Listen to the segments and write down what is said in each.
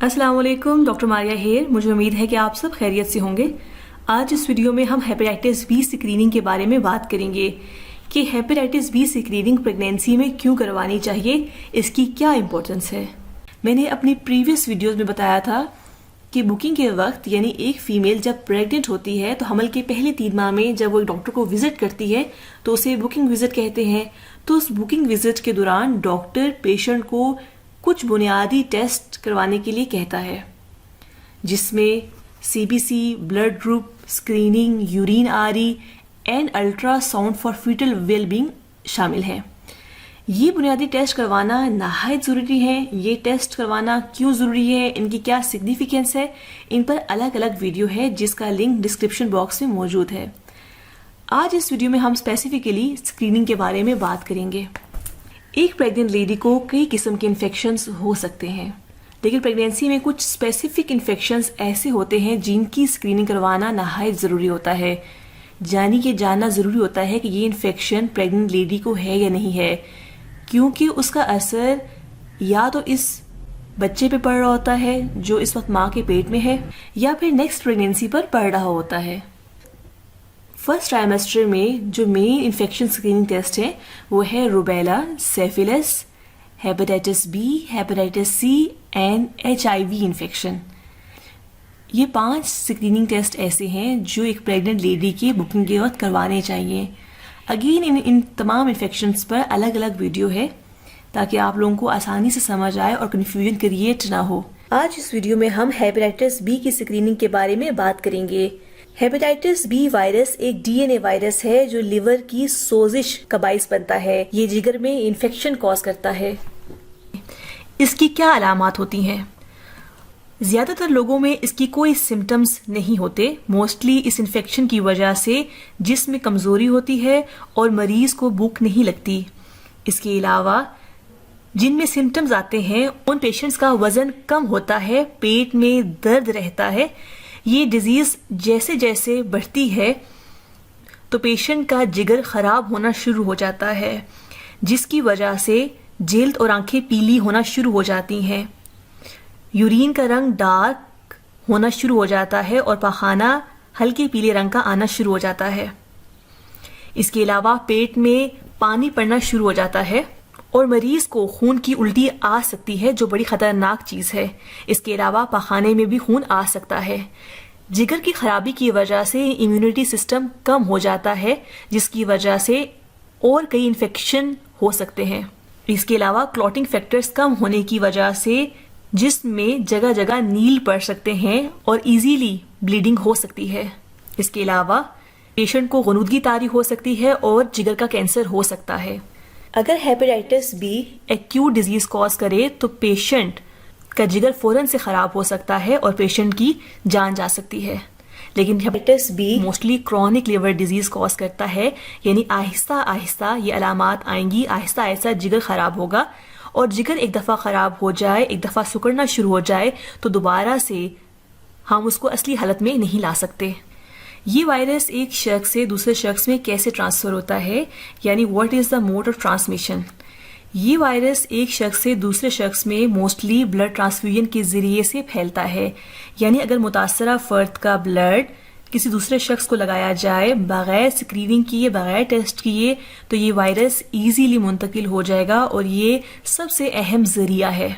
السلام علیکم، doctor Maria hair. مجھے امید ہے کہ آپ سب خیریت سے ہوں گے. آج اس ویڈیو میں ہم ہیپیٹائٹس بی اسکریننگ کے بارے میں بات کریں گے کہ ہیپیٹائٹس بی اسکریننگ پریگنینسی میں کیوں کروانی چاہیے، اس کی کیا امپورٹنس ہے. میں نے اپنی پریویس ویڈیوز میں بتایا تھا کہ بکنگ کے وقت یعنی ایک فیمیل جب پریگننٹ ہوتی ہے تو حمل کے پہلے 3 ماہ میں جب وہ ایک ڈاکٹر کو وزٹ کرتی ہے تو اسے بکنگ وزٹ کہتے ہیں. تو اس بکنگ وزٹ کے دوران ڈاکٹر پیشنٹ کو کچھ بنیادی ٹیسٹ کروانے کے لیے کہتا ہے، جس میں CBC، blood group, screening, urine R E and ultra for fetal well being شامل ہیں. یہ بنیادی ٹیسٹ کروانا نہایت ضروری ہے. یہ ٹیسٹ کروانا کیوں ضروری ہے، ان کی کیا سگنیفیکینس ہے، ان پر الگ الگ ویڈیو ہے جس کا لنک ڈسکرپشن باکس میں موجود ہے. آج اس ویڈیو میں ہم اسپیسیفکلی اسکریننگ کے بارے میں بات کریں گے. ایک پریگننٹ لیڈی کو کئی قسم کے انفیکشنز ہو سکتے ہیں، لیکن پریگنینسی میں کچھ اسپیسیفک انفیکشنز ایسے ہوتے ہیں جن کی اسکریننگ کروانا نہایت ضروری ہوتا ہے. یعنی کہ جاننا ضروری ہوتا ہے کہ یہ انفیکشن پریگننٹ لیڈی کو ہے یا نہیں ہے، کیونکہ اس کا اثر یا تو اس بچے پہ پڑ رہا ہوتا ہے جو اس وقت ماں کے پیٹ میں ہے، یا پھر نیکسٹ پریگنینسی پر پڑ رہا ہوتا ہے. فرسٹ ٹرائمیسٹر میں جو مین انفیکشن اسکریننگ ٹیسٹ ہے وہ ہے rubella, syphilis, hepatitis B, hepatitis C and HIV infection. یہ 5 اسکریننگ ٹیسٹ ایسے ہیں جو ایک پریگننٹ لیڈی کی بکنگ کے وقت کروانے چاہیے. اگین ان تمام انفیکشنز پر الگ الگ ویڈیو ہے تاکہ آپ لوگوں کو آسانی سے سمجھ آئے اور کنفیوژن کریٹ نہ ہو. آج اس ویڈیو میں ہم ہیپیٹائٹس بی کی اسکریننگ کے بارے میں بات کریں گے. ہیپیٹائٹس بی وائرس ایک DNA وائرس ہے جو لیور کی سوزش کا باعث بنتا ہے. یہ جگر میں انفیکشن کاز کرتا ہے. اس کی کیا علامات ہوتی ہیں؟ زیادہ تر لوگوں میں اس کی کوئی سمٹمز نہیں ہوتے. موسٹلی اس انفیکشن کی وجہ سے جسم میں کمزوری ہوتی ہے اور مریض کو بھوک نہیں لگتی. اس کے علاوہ جن میں سمٹمز آتے ہیں ان پیشنٹس کا وزن کم ہوتا ہے، پیٹ میں درد رہتا ہے. یہ ڈیزیز جیسے جیسے بڑھتی ہے تو پیشنٹ کا جگر خراب ہونا شروع ہو جاتا ہے، جس کی وجہ سے جلد اور آنکھیں پیلی ہونا شروع ہو جاتی ہیں. یورین کا رنگ ڈارک ہونا شروع ہو جاتا ہے اور پاخانہ ہلکے پیلے رنگ کا آنا شروع ہو جاتا ہے. اس کے علاوہ پیٹ میں پانی پڑنا شروع ہو جاتا ہے اور مریض کو خون کی الٹی آ سکتی ہے جو بڑی خطرناک چیز ہے. اس کے علاوہ پاخانے میں بھی خون آ سکتا ہے. جگر کی خرابی کی وجہ سے امیونٹی سسٹم کم ہو جاتا ہے، جس کی وجہ سے اور کئی انفیکشن ہو سکتے ہیں. اس کے علاوہ کلوٹنگ فیکٹرز کم ہونے کی وجہ سے جسم میں جگہ جگہ نیل پڑ سکتے ہیں اور ایزیلی بلیڈنگ ہو سکتی ہے. اس کے علاوہ پیشنٹ کو غنودگی طاری ہو سکتی ہے اور جگر کا کینسر ہو سکتا ہے. اگر hepatitis B acute disease cause کرے تو پیشنٹ کا جگر فوراً سے خراب ہو سکتا ہے اور پیشنٹ کی جان جا سکتی ہے. لیکن hepatitis B mostly chronic liver disease cause کرتا ہے، یعنی آہستہ آہستہ یہ علامات آئیں گی، آہستہ آہستہ جگر خراب ہوگا اور جگر ایک دفعہ خراب ہو جائے، ایک دفعہ سکڑنا شروع ہو جائے تو دوبارہ سے ہم اس کو اصلی حالت میں نہیں لا سکتے. یہ وائرس ایک شخص سے دوسرے شخص میں کیسے ٹرانسفر ہوتا ہے، یعنی what is the mode of transmission. یہ وائرس ایک شخص سے دوسرے شخص میں موسٹلی بلڈ ٹرانسفیوژن کے ذریعے سے پھیلتا ہے. یعنی اگر متاثرہ فرد کا بلڈ کسی دوسرے شخص کو لگایا جائے بغیر اسکریننگ کیے، بغیر ٹیسٹ کیے، تو یہ وائرس ایزیلی منتقل ہو جائے گا اور یہ سب سے اہم ذریعہ ہے.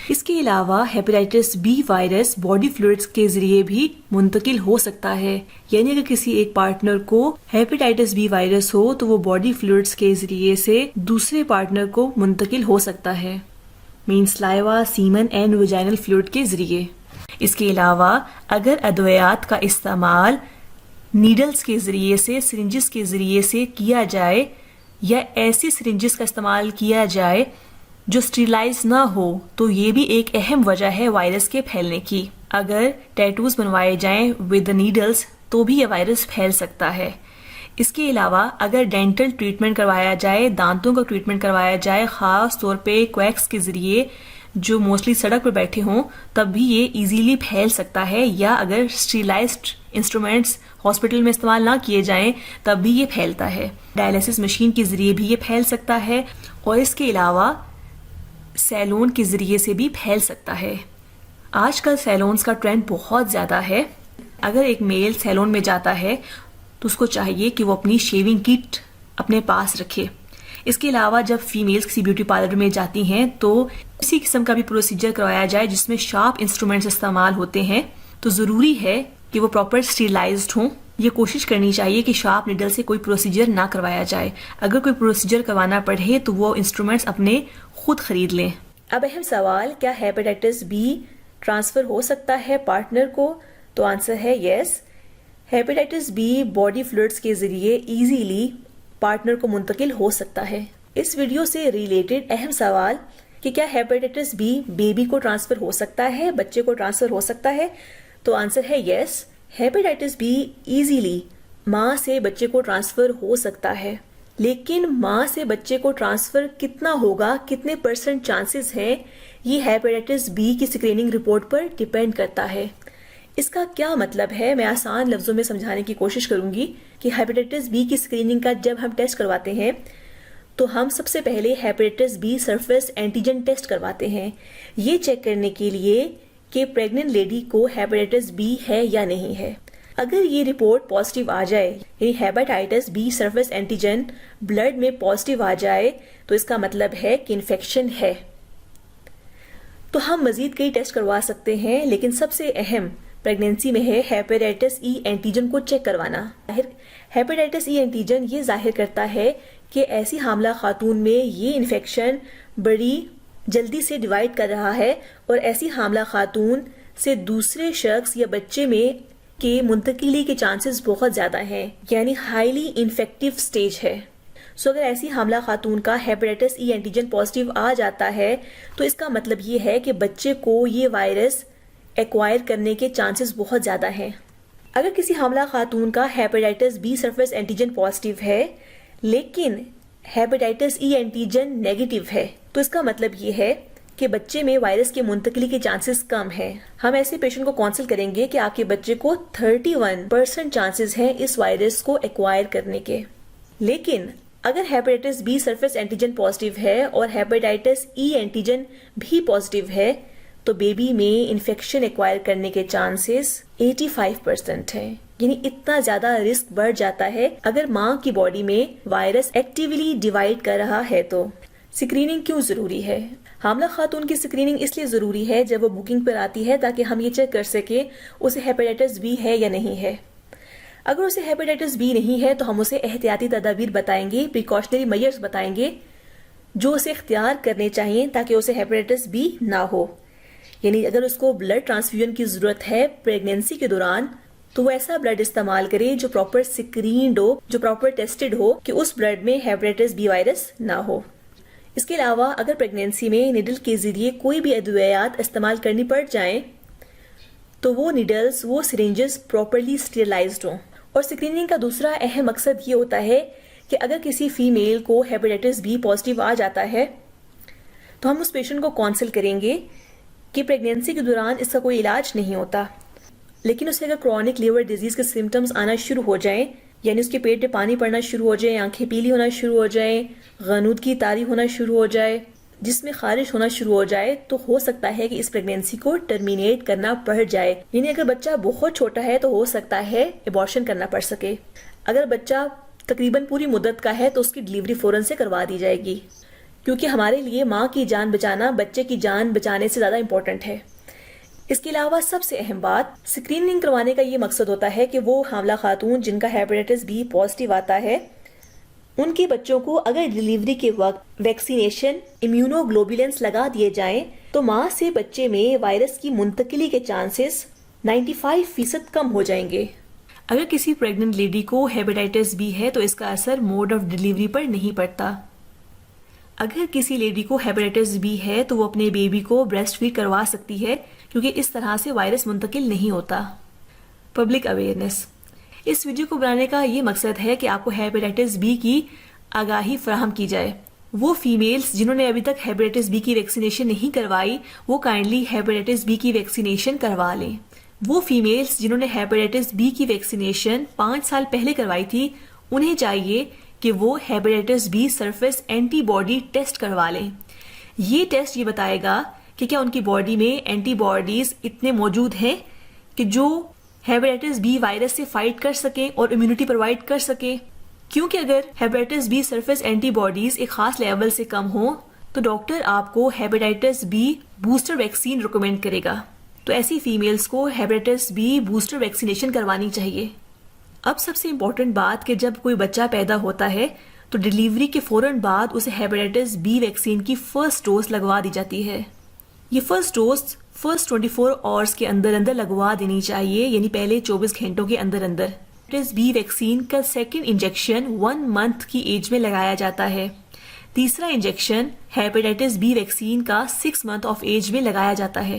اس کے علاوہ hepatitis B virus body fluids کے ذریعے بھی منتقل ہو سکتا ہے. یعنی اگر کسی ایک پارٹنر کو ہیپیٹائٹس بی وائرس ہو تو وہ باڈی فلوئڈز کے ذریعے سے دوسرے پارٹنر کو منتقل ہو سکتا ہے، مین سلائیوا، سیمن اینڈ ویجائنل فلوئڈ کے ذریعے. اس کے علاوہ اگر ادویات کا استعمال نیڈلز کے ذریعے سے، سرنجز کے ذریعے سے کیا جائے یا ایسی سرنجز کا استعمال کیا جائے جو اسٹیرلائز نہ ہو تو یہ بھی ایک اہم وجہ ہے وائرس کے پھیلنے کی. اگر ٹیٹوز بنوائے جائیں ود نیڈلز تو بھی یہ وائرس پھیل سکتا ہے. اس کے علاوہ اگر ڈینٹل ٹریٹمنٹ کروایا جائے، دانتوں کا ٹریٹمنٹ کروایا جائے، خاص طور پہ کویکس کے ذریعے جو موسٹلی سڑک پہ بیٹھے ہوں، تب بھی یہ ایزیلی پھیل سکتا ہے. یا اگر اسٹیرلائزڈ انسٹرومینٹس ہاسپٹل میں استعمال نہ کیے جائیں تب بھی یہ پھیلتا ہے. ڈائلیسس مشین کے ذریعے بھی یہ پھیل سکتا ہے اور اس کے علاوہ سیلون کے ذریعے سے بھی پھیل سکتا ہے. آج کل سیلونز کا ٹرینڈ بہت زیادہ ہے. اگر ایک میل سیلون میں جاتا ہے تو اس کو چاہیے کہ وہ اپنی شیونگ کٹ اپنے پاس رکھے. اس کے علاوہ جب فیمیلز کسی بیوٹی پارلر میں جاتی ہیں تو کسی قسم کا بھی پروسیجر کروایا جائے جس میں شارپ انسٹرومنٹس استعمال ہوتے ہیں تو ضروری ہے کہ وہ پراپر اسٹیرلائزڈ ہوں. یہ کوشش کرنی چاہیے کہ شارپ نیڈل سے کوئی پروسیجر نہ کروایا جائے. اگر کوئی پروسیجر کروانا پڑے تو وہ انسٹرومنٹس اپنے خود خرید لیں. اب اہم سوال, کیا ہیپیٹائٹس بی ٹرانسفر ہو سکتا ہے پارٹنر کو؟ تو آنسر ہے یس. ہیپیٹائٹس بی باڈی فلوئڈز کے ذریعے ایزیلی پارٹنر کو منتقل ہو سکتا ہے. اس ویڈیو سے ریلیٹڈ اہم سوال کہ کیا ہیپیٹائٹس بی بیبی کو ٹرانسفر ہو سکتا ہے, بچے کو ٹرانسفر ہو سکتا ہے؟ تو آنسر ہے یس. ہیپیٹائٹس بی ایزیلی ماں سے بچے کو ٹرانسفر ہو سکتا ہے, لیکن ماں سے بچے کو ٹرانسفر کتنا ہوگا, کتنے % چانسز ہیں, یہ ہیپیٹائٹس بی کی اسکریننگ رپورٹ پر ڈیپینڈ کرتا ہے. اس کا کیا مطلب ہے, میں آسان لفظوں میں سمجھانے کی کوشش کروں گی کہ ہیپیٹائٹس بی کی اسکریننگ کا جب ہم ٹیسٹ کرواتے ہیں تو ہم سب سے پہلے hepatitis B surface antigen test کرواتے ہیں, یہ چیک کرنے کے لیے کہ پریگننٹ لیڈی کو ہیپیٹائٹس بی ہے یا نہیں ہے. اگر یہ رپورٹ پازیٹیو آ جائے, یعنی hepatitis B surface antigen blood میں پازیٹیو آ جائے, تو اس کا مطلب ہے کہ انفیکشن ہے. تو ہم مزید کئی ٹیسٹ کروا سکتے ہیں, لیکن سب سے اہم پریگنینسی میں ہے ہیپیٹائٹس ای اینٹیجن کو چیک کروانا. ہیپیٹائٹس ای اینٹیجن یہ ظاہر کرتا ہے کہ ایسی حاملہ خاتون میں یہ انفیکشن بڑی جلدی سے ڈیوائڈ کر رہا ہے اور ایسی حاملہ خاتون سے دوسرے شخص یا بچے میں کے منتقلی کے چانسز بہت زیادہ ہیں, یعنی ہائیلی انفیکٹیو سٹیج ہے. سو اگر ایسی حاملہ خاتون کا ہیپیٹائٹس ای اینٹیجن پازیٹیو آ جاتا ہے تو اس کا مطلب یہ ہے کہ بچے کو یہ وائرس ایکوائر کرنے کے چانسز بہت زیادہ ہیں. اگر کسی حاملہ خاتون کا hepatitis B surface antigen positive ہے لیکن ہیپیٹائٹس ای اینٹیجن نیگیٹو ہے, تو اس کا مطلب یہ ہے کہ بچے میں وائرس کے منتقلی کے چانسز کم ہیں. ہم ایسے پیشنٹ کو کونسل کریں گے کہ آپ کے بچے کو 31% چانسز ہیں اس وائرس کو ایکوائر کرنے کے. لیکن اگر hepatitis B surface antigen positive ہے اور ہیپیٹائٹس ای اینٹیجن بھی پازیٹیو ہے تو بیبی میں انفیکشن ایکوائر کرنے کے چانسز 85% ہیں, یعنی اتنا زیادہ رسک بڑھ جاتا ہے اگر ماں کی باڈی میں وائرس ایکٹیولی ڈیوائڈ کر رہا ہے. تو اسکریننگ کیوں ضروری ہے؟ حاملہ خاتون کی اسکریننگ اس لیے ضروری ہے جب وہ بکنگ پر آتی ہے تاکہ ہم یہ چیک کر سکیں اسے ہیپیٹائٹس بی ہے یا نہیں ہے. اگر اسے ہیپیٹائٹس بی نہیں ہے تو ہم اسے احتیاطی تدابیر بتائیں گے, پریکاشنری میئرز بتائیں گے جو اسے اختیار کرنے چاہیے تاکہ اسے ہیپیٹائٹس بی نہ ہو. یعنی اگر اس کو بلڈ ٹرانسفیوژن کی ضرورت ہے پریگنینسی کے دوران تو وہ ایسا بلڈ استعمال کرے جو پراپر سکرینڈ ہو, جو پراپر ٹیسٹڈ ہو کہ اس بلڈ میں ہیپیٹائٹس بی وائرس نہ ہو. اس کے علاوہ اگر پریگنینسی میں نیڈل کے ذریعے کوئی بھی ادویات استعمال کرنی پڑ جائیں تو وہ نیڈلز, وہ سرنجز پراپرلی اسٹیرلائزڈ ہوں. اور اسکریننگ کا دوسرا اہم مقصد یہ ہوتا ہے کہ اگر کسی فیمیل کو ہیپیٹائٹس بی پازیٹیو آ جاتا ہے تو ہم اس پیشنٹ کو کونسل کریں گے کہ پریگنینسی کے دوران اس کا کوئی علاج نہیں ہوتا, لیکن اسے اگر کرونک لیور ڈیزیز کے سمٹمز آنا شروع ہو جائیں, یعنی اس کے پیٹ میں پانی پڑنا شروع ہو جائے, آنکھیں پیلی ہونا شروع ہو جائیں, غنودگی طاری ہونا شروع ہو جائے, جس میں خارش ہونا شروع ہو جائے, تو ہو سکتا ہے کہ اس پریگنینسی کو ٹرمینیٹ کرنا پڑ جائے. یعنی اگر بچہ بہت چھوٹا ہے تو ہو سکتا ہے ایبارشن کرنا پڑ سکے. اگر بچہ تقریباً پوری مدت کا ہے تو اس کی ڈلیوری فوراً سے کروا دی جائے گی, کیونکہ ہمارے لیے ماں کی جان بچانا بچے کی جان بچانے سے زیادہ امپورٹنٹ ہے. اس کے علاوہ سب سے اہم بات, اسکریننگ کروانے کا یہ مقصد ہوتا ہے کہ وہ حاملہ خاتون جن کا ہیپیٹائٹس بی پازیٹیو آتا ہے ان کے بچوں کو اگر ڈلیوری کے وقت ویکسینیشن امیونو گلوبولنس لگا دیے جائیں تو ماں سے بچے میں وائرس کی منتقلی کے چانسز 95% کم ہو جائیں گے. اگر کسی پریگننٹ لیڈی کو ہیپیٹائٹس بی ہے تو اس کا اثر موڈ آف ڈلیوری پر نہیں پڑتا. اگر کسی لیڈی کو ہیپیٹائٹس بی ہے تو وہ اپنے بیبی کو بریسٹ فیڈ کروا سکتی ہے کیونکہ اس طرح سے وائرس منتقل نہیں ہوتا. Public awareness. اس ویڈیو کو بنانے کا یہ مقصد ہے کہ آپ کو ہیپیٹائٹس بی کی آگاہی فراہم کی جائے. وہ فیمیلز جنہوں نے ابھی تک ہیپیٹائٹس بی کی ویکسینیشن نہیں کروائی وہ کائنڈلی ہیپیٹائٹس بی کی ویکسینیشن کروا لیں. وہ فیمیلز جنہوں نے ہیپیٹائٹس بی کی ویکسینیشن 5 سال پہلے کروائی تھی انہیں چاہیے کہ وہ hepatitis B surface antibody test کروا لیں. یہ ٹیسٹ یہ بتائے گا کہ کہ کیا ان کی باڈی میں اینٹی باڈیز اتنے موجود ہیں کہ جو ہیپیٹائٹس بی وائرس سے فائٹ کر سکیں اور امیونٹی پرووائڈ کر سکیں. کیونکہ اگر hepatitis B surface antibodies ایک خاص لیول سے کم ہوں تو ڈاکٹر آپ کو hepatitis B booster vaccine recommend کرے گا. تو ایسی فیمیلز کو ہیپیٹائٹس بی بوسٹر ویکسینیشن کروانی چاہیے. اب سب سے امپورٹنٹ بات کہ جب کوئی بچہ پیدا ہوتا ہے تو ڈیلیوری کے فوراً بعد اسے ہیپیٹائٹس بی ویکسین کی فرسٹ ڈوز لگوا دی جاتی ہے. یہ فرسٹ ڈوز فرسٹ 24 آورس کے اندر لگوا دینی چاہیے، یعنی پہلے 24 گھنٹوں کے اندر. ہیپیٹائٹس بی ویکسین کا سیکنڈ انجیکشن 1 منتھ کی ایج میں لگایا جاتا ہے. تیسرا انجیکشن ہیپیٹائٹس بی ویکسین کا 6 منتھ آف ایج میں لگایا جاتا ہے.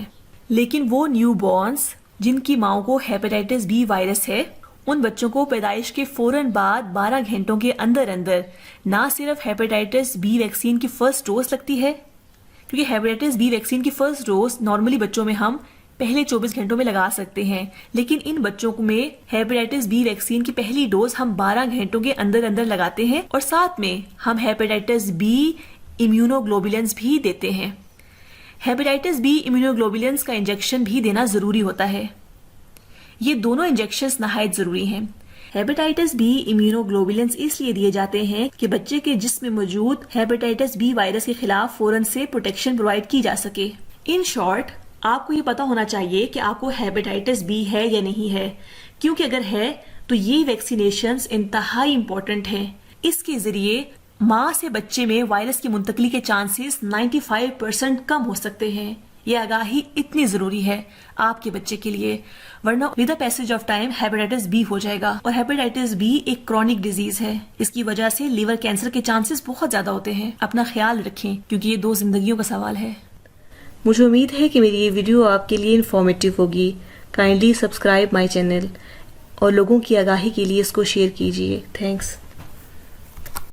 لیکن وہ نیو بورنس جن کی ماؤں کو ہیپیٹائٹس بی وائرس ہے، ان بچوں کو پیدائش کے فوراً بعد 12 گھنٹوں کے اندر نہ صرف ہیپیٹائٹس بی ویکسین کی فرسٹ ڈوز لگتی ہے، کیونکہ ہیپیٹائٹس بی ویکسین کی فرسٹ ڈوز نارملی بچوں میں ہم پہلے 24 گھنٹوں میں لگا سکتے ہیں، لیکن ان بچوں میں ہیپیٹائٹس بی ویکسین کی پہلی ڈوز ہم 12 گھنٹوں کے اندر لگاتے ہیں، اور ساتھ میں ہم ہیپیٹائٹس بی امیونوگلوبولنز بھی دیتے ہیں. ہیپیٹائٹس بی امیونوگلوبولنز کا انجیکشن بھی دینا ضروری ہوتا ہے. یہ دونوں انجیکشنز نہایت ضروری ہیں. ہیپیٹائٹس بی امیونوگلوبولنز اس لیے دیے جاتے ہیں کہ بچے کے جسم میں موجود ہیپیٹائٹس بی وائرس کے خلاف فوراً سے پروٹیکشن پرووائڈ کی جا سکے. ان شارٹ آپ کو یہ پتا ہونا چاہیے کہ آپ کو ہیپیٹائٹس بی ہے یا نہیں ہے، کیونکہ اگر ہے تو یہ ویکسینیشنز انتہائی امپورٹنٹ ہیں. اس کے ذریعے ماں سے بچے میں وائرس کی منتقلی کے چانسز 95% کم ہو سکتے ہیں. یہ آگاہی اتنی ضروری ہے آپ کے بچے کے لیے، ورنہ with the passage of time hepatitis B ہو جائے گا. اور ہیپیٹائٹس بی ایک کرونک ڈیزیز ہے، اس کی وجہ سے لیور کینسر کے چانسز بہت زیادہ ہوتے ہیں. اپنا خیال رکھیں کیونکہ یہ 2 زندگیوں کا سوال ہے. مجھے امید ہے کہ میری یہ ویڈیو آپ کے لیے انفارمیٹیو ہوگی. کائنڈلی سبسکرائب مائی چینل اور لوگوں کی آگاہی کے لیے اس کو شیئر کیجیے. تھینکس.